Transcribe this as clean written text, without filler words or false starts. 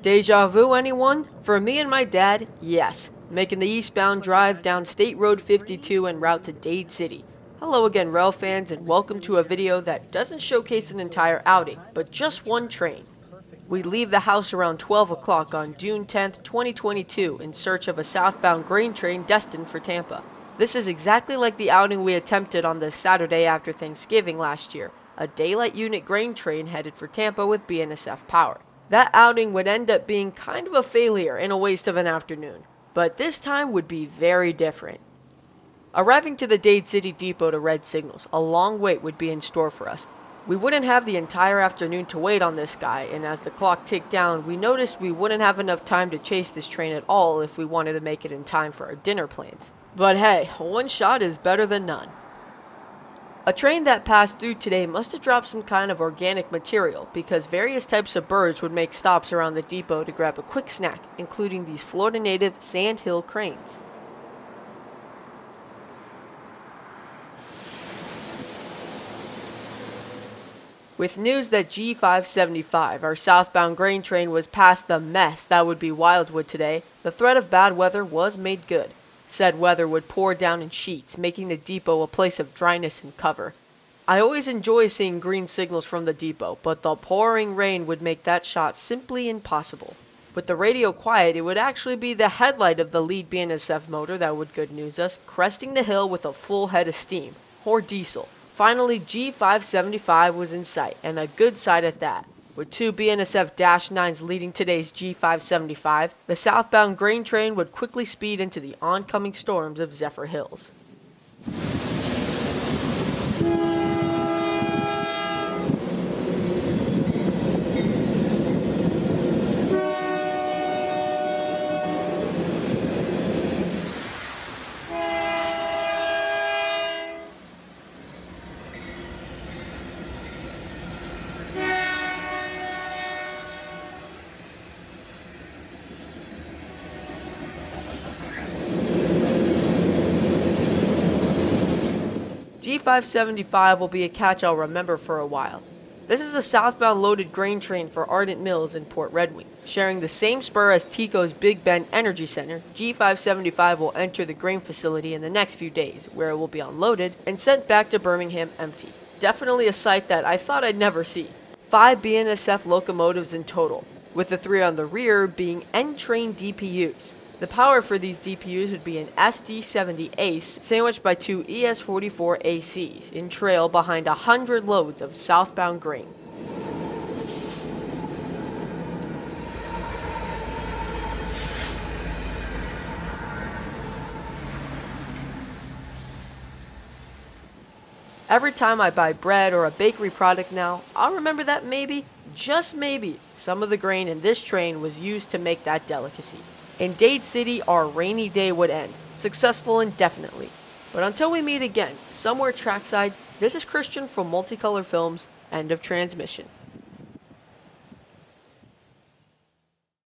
Deja vu, anyone? For me and my dad, yes. Making the eastbound drive down State Road 52 en route to Dade City. Hello again, rail fans, and welcome to a video that doesn't showcase an entire outing, but just one train. We leave the house around 12 o'clock on June 10th, 2022 in search of a southbound grain train destined for Tampa. This is exactly like the outing we attempted on the Saturday after Thanksgiving last year, a daylight unit grain train headed for Tampa with BNSF power. That outing would end up being kind of a failure and a waste of an afternoon, but this time would be very different. Arriving to the Dade City depot to red signals, a long wait would be in store for us. We wouldn't have the entire afternoon to wait on this guy, and as the clock ticked down, we noticed we wouldn't have enough time to chase this train at all if we wanted to make it in time for our dinner plans. But hey, one shot is better than none. A train that passed through today must have dropped some kind of organic material because various types of birds would make stops around the depot to grab a quick snack, including these Florida native sandhill cranes. With news that G575, our southbound grain train, was past the mess that would be Wildwood today, the threat of bad weather was made good. Said weather would pour down in sheets, making the depot a place of dryness and cover. I always enjoy seeing green signals from the depot, but the pouring rain would make that shot simply impossible. With the radio quiet, it would actually be the headlight of the lead BNSF motor that would good news us, cresting the hill with a full head of steam, or diesel. Finally, G575 was in sight, and a good sight at that. With two BNSF-9s leading today's G575, the southbound grain train would quickly speed into the oncoming storms of Zephyr Hills. G575 will be a catch I'll remember for a while. This is a southbound loaded grain train for Ardent Mills in Port Red Wing. Sharing the same spur as TECO's Big Bend Energy Center, G575 will enter the grain facility in the next few days, where it will be unloaded and sent back to Birmingham empty. Definitely a sight that I thought I'd never see. 5 BNSF locomotives in total, with the 3 on the rear being N-train DPUs. The power for these DPUs would be an SD70 Ace sandwiched by 2 ES44 ACs in trail behind 100 loads of southbound grain. Every time I buy bread or a bakery product now, I'll remember that maybe, just maybe, some of the grain in this train was used to make that delicacy. In Dade City, our rainy day would end, successful indefinitely. But until we meet again, somewhere trackside, this is Christian from Multicolor Films, end of transmission.